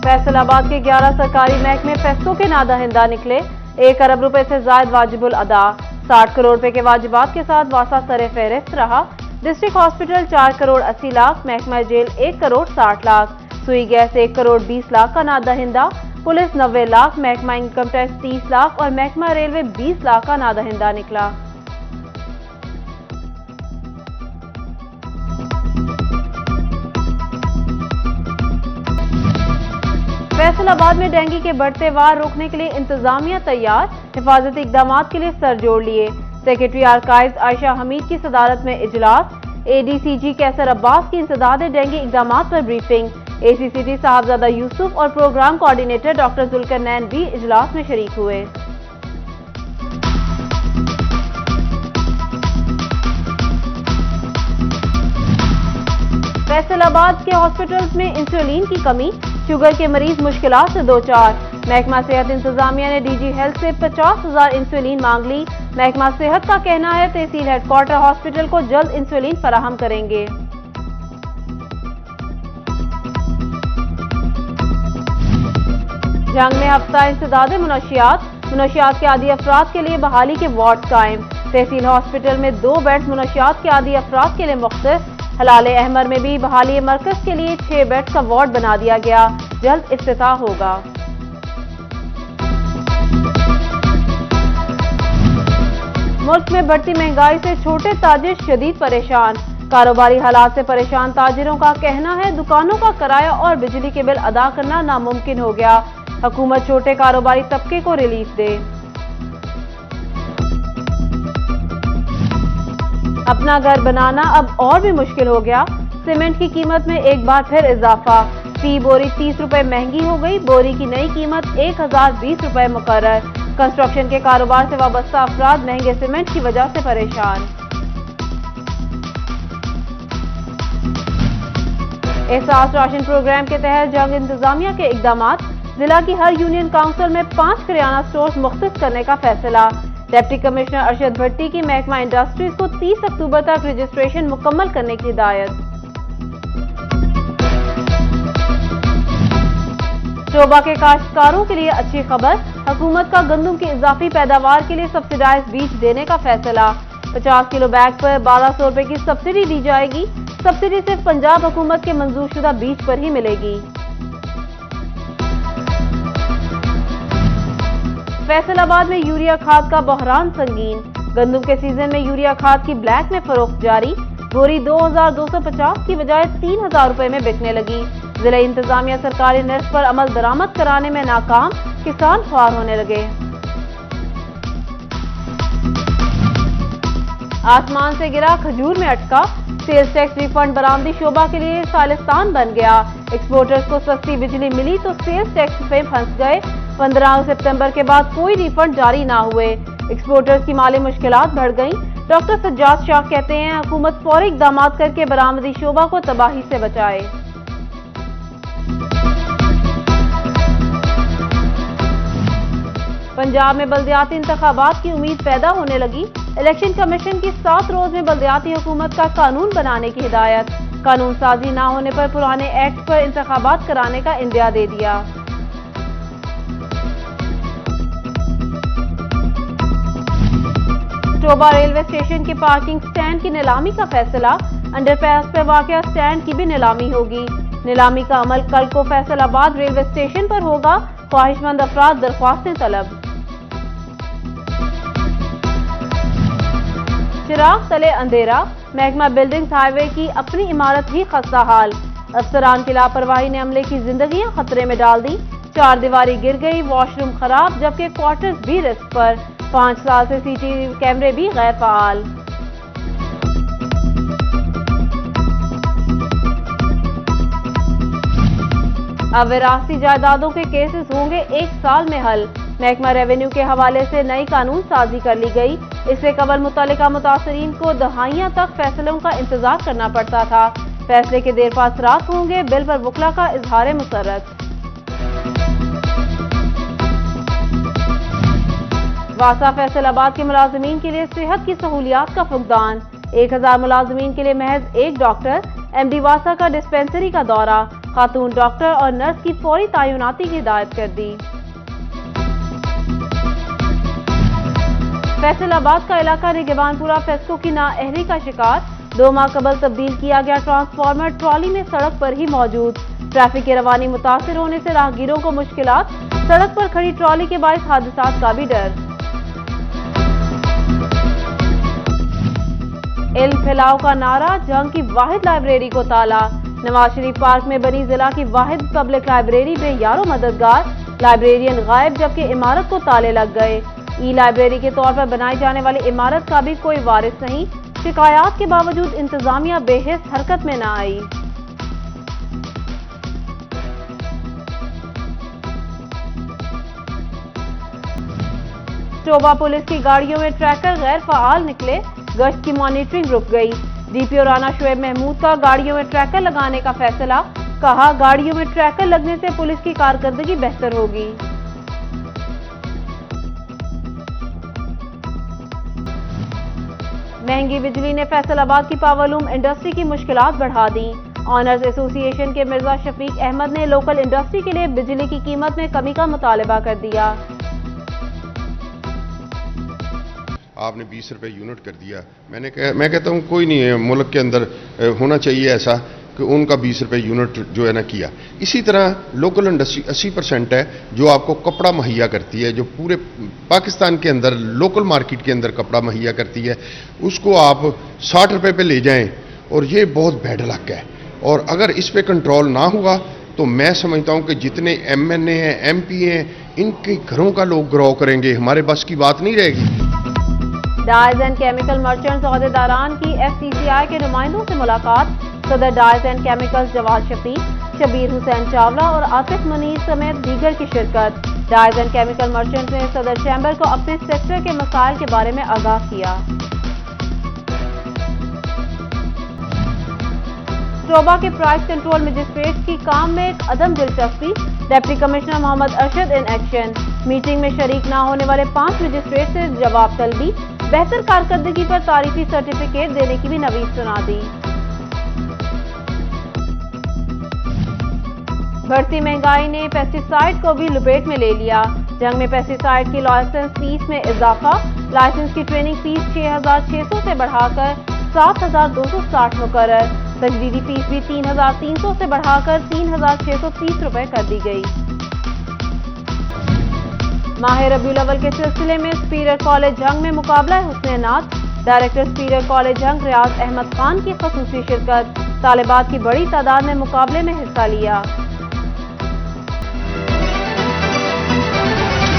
फैसल आबाद के 11 सरकारी महकमे फैसलों के नादहिंदा निकले। 1 अरब रुपए से जायद वाजिबुल अदा। 60 करोड़ रुपए के वाजिबात के साथ वासा सरे फहरिस्त रहा। डिस्ट्रिक्ट हॉस्पिटल 4 करोड़ 80 लाख, महकमा जेल 1 करोड़ 60 लाख, सुई गैस 1 करोड़ 20 लाख का नादहिंदा, पुलिस 90 लाख, महकमा इनकम टैक्स 30 लाख और महकमा रेलवे 20 लाख का नादहिंदा निकला। फैसलाबाद में डेंगू के बढ़ते वार रोकने के लिए इंतजामिया तैयार। हिफाजती इकदाम के लिए सर जोड़ लिए। सेक्रेटरी आर्काइव्स आयशा हमीद की सदारत में इजलास। एडीसीजी कैसर अब्बास की इंसदाद डेंगू इकदाम पर ब्रीफिंग। एसीसीटी साहबजादा यूसुफ और प्रोग्राम कोऑर्डिनेटर डॉक्टर जुल्करनैन भी इजलास में शरीक हुए। फैसलाबाद के हॉस्पिटल्स में इंसुलिन की कमी, शुगर के मरीज मुश्किलात से दो चार। महकमा सेहत इंतजामिया ने डीजी हेल्थ से 50,000 इंसुलिन मांग ली। महकमा सेहत का कहना है तहसील हेडक्वार्टर हॉस्पिटल को जल्द इंसुलिन फराहम करेंगे। जंग में हफ्ता इंसदाद मुनशियात के आदी अफराद के लिए बहाली के वार्ड कायम। तहसील हॉस्पिटल में 2 बेड्स मुनशियात के आदी अफराद के लिए मुख्तस। हलाले अहमर में भी बहाली मरकज के लिए 6 बेड्स का वार्ड बना दिया गया। जल्द इफ्तिताह होगा। मुल्क में बढ़ती महंगाई से छोटे ताजिर शदीद परेशान। कारोबारी हालात से परेशान ताजिरों का कहना है दुकानों का किराया और बिजली के बिल अदा करना नामुमकिन हो गया। हुकूमत छोटे कारोबारी तबके को रिलीफ दे। अपना घर बनाना अब और भी मुश्किल हो गया। सीमेंट की कीमत में एक बार फिर इजाफा। फी बोरी 30 रुपए महंगी हो गई। बोरी की नई कीमत 1020 रुपए मुकर्रर। कंस्ट्रक्शन के कारोबार से वाबस्ता अफराद महंगे सीमेंट की वजह से परेशान। एहसास राशन प्रोग्राम के तहत जंग इंतजामिया के इकदामात। जिला की हर यूनियन काउंसिल में 5 किराना स्टोर्स मुख्तस करने का फैसला। डिप्टी कमिश्नर अरशद भट्टी की महकमा इंडस्ट्रीज को 30 अक्टूबर तक रजिस्ट्रेशन मुकम्मल करने की हिदायत। शोबा के काश्तकारों के लिए अच्छी खबर। हुकूमत का गंदम की इजाफी पैदावार के लिए सब्सिडाइज बीज देने का फैसला। 50 किलो बैग पर 1200 रुपए की सब्सिडी दी जाएगी। सब्सिडी सिर्फ पंजाब हुकूमत के मंजूर शुदा बीज पर ही मिलेगी। फैसलाबाद में यूरिया खाद का बहरान संगीन। गंदम के सीजन में यूरिया खाद की ब्लैक में फरोख्त जारी। बोरी 2250 की बजाय 3000 रुपए में बिकने लगी। जिला इंतजामिया सरकारी नर्स पर अमल दरामद कराने में नाकाम। किसान ख्वार होने लगे। आसमान से गिरा खजूर में अटका। सेल्स टैक्स रिफंड बरामदी शोबा के लिए सालिस्तान बन गया। एक्सपोर्टर्स को सस्ती बिजली मिली तो सेल्स टैक्स पे फंस गए। 15 सितंबर के बाद कोई रिफंड जारी ना हुए। एक्सपोर्टर्स की माली मुश्किलात बढ़ गईं। डॉक्टर सज्जाद शाह कहते हैं हुकूमत फौरी इकदाम करके बरामदी शोबा को तबाही से बचाए। पंजाब में बल्दियाती इंतखाबात की उम्मीद पैदा होने लगी। इलेक्शन कमीशन की 7 रोज में बल्दियाती हुकूमत का कानून बनाने की हिदायत। कानून साजी ना होने पर पुराने एक्ट पर इंतखाबात कराने का इंदिया दे दिया। शोबा रेलवे स्टेशन के पार्किंग स्टैंड की नीलामी का फैसला। अंडरपास पर वाक़या स्टैंड की भी नीलामी होगी। नीलामी का अमल कल को फैसलाबाद रेलवे स्टेशन पर होगा। ख्वाहिशमंद अफराद दरख्वास्तें तलब। चिराग तले अंधेरा। महकमा बिल्डिंग्स हाईवे की अपनी इमारत ही खस्ता हाल। अफसरान की लापरवाही ने अमले की जिंदगियां खतरे में डाल दी। 4 दीवारी गिर गई, वॉशरूम खराब, जबकि क्वार्टर्स भी रिस्क पर। 5 साल से सीसीटीवी कैमरे भी गैर फाल। अब विरासती जायदादों के केसेस होंगे 1 साल में हल। महकमा रेवेन्यू के हवाले से नई कानून साजी कर ली गई। इससे कबल मुतल्लिका मुतासरीन को दहाइयां तक फैसलों का इंतजार करना पड़ता था। फैसले के देर पास रात होंगे। बिल पर वकला का इजहार मुसर्रत। वासा फैसलाबाद के मुलाजमीन के लिए सेहत की सहूलियात का फुकदान। 1000 मुलाजमीन के लिए महज 1 डॉक्टर। एमडी वासा का डिस्पेंसरी का दौरा। खातून डॉक्टर और नर्स की फौरी तैनाती की हिदायत कर दी। फैसलाबाद का इलाका निगहबानपुरा फेस्को की नाअहली का शिकार। 2 माह कबल तब्दील किया गया ट्रांसफार्मर ट्रॉली में सड़क पर ही मौजूद। ट्रैफिक की रवानी मुतासिर होने से राहगीरों को मुश्किलात। सड़क पर खड़ी ट्रॉली के बाइस हादसात का भी डर। इल्म फैलाओ का नारा, जंग की वाहिद लाइब्रेरी को ताला। नवाज शरीफ पार्क में बनी जिला की वाहिद पब्लिक लाइब्रेरी में यारों मददगार। लाइब्रेरियन गायब जबकि इमारत को ताले लग गए। ई लाइब्रेरी के तौर पर बनाई जाने वाली इमारत का भी कोई वारिस नहीं। शिकायत के बावजूद इंतजामिया बेहिस हरकत में न आई। टोबा पुलिस की गाड़ियों में ट्रैकर गैर फाल निकले। गश्त की मॉनिटरिंग रुक गई। डीपीओ राना शुएब महमूद का गाड़ियों में ट्रैकर लगाने का फैसला। कहा, गाड़ियों में ट्रैकर लगने से पुलिस की कारकर्दगी बेहतर होगी। महंगी बिजली ने फैसलाबाद की पावरलूम इंडस्ट्री की मुश्किलात बढ़ा दी। ऑनर्स एसोसिएशन के मिर्जा शफीक अहमद ने लोकल इंडस्ट्री के लिए बिजली की कीमत में कमी का मुतालबा कर दिया। आपने 20 रुपए यूनिट कर दिया। मैं कहता हूँ कोई नहीं है, मुल्क के अंदर होना चाहिए ऐसा कि उनका 20 रुपए यूनिट जो है ना किया। इसी तरह लोकल इंडस्ट्री 80% है जो आपको कपड़ा मुहैया करती है, जो पूरे पाकिस्तान के अंदर लोकल मार्केट के अंदर कपड़ा मुहैया करती है, उसको आप 60 रुपए पे ले जाएं और ये बहुत बैड लक है। और अगर इस पे कंट्रोल ना हुआ तो मैं समझता हूँ कि जितने MNA हैं, MP हैं, इनके घरों का लोग गिरव करेंगे। हमारे बस की बात नहीं रहेगी। डायज एंड केमिकल मर्चेंट्स अहदेदारान की FCCI के नुमाइंदों से मुलाकात। सदर dyes and chemicals Jawad Shafiq, Shabbir Hussain Chawla और आतिफ मुनीर समेत दीगर की शिरकत। डायज एंड केमिकल मर्चेंट्स ने सदर चैम्बर को अपने सेक्टर के मसाइल के बारे में आगाह किया। टोबा के प्राइस कंट्रोल मजिस्ट्रेट की काम में एक अदम दिलचस्पी। Deputy commissioner Mohammad Arshad in action. Meeting में शरीक न होने वाले 5 मजिस्ट्रेट से जवाब तलबी। बेहतर कारकर्दगी पर तारीफी सर्टिफिकेट देने की भी नवीद सुना दी। बढ़ती महंगाई ने पेस्टिसाइड को भी लपेट में ले लिया। जंग में पेस्टिसाइड की लाइसेंस फीस में इजाफा। लाइसेंस की ट्रेनिंग फीस 6,600 से बढ़ाकर 7,260 मुकर्रर। तजदीदी फीस भी 3,300 से बढ़ाकर 3,630 रुपए कर दी गई। माह रबीउल अव्वल के सिलसिले में स्पीकर कॉलेज जंग में मुकाबला हुस्न नात। डायरेक्टर स्पीकर कॉलेज जंग रियाज अहमद खान की खसूसी शिरकत। तालिबात की बड़ी तादाद ने मुकाबले में हिस्सा लिया।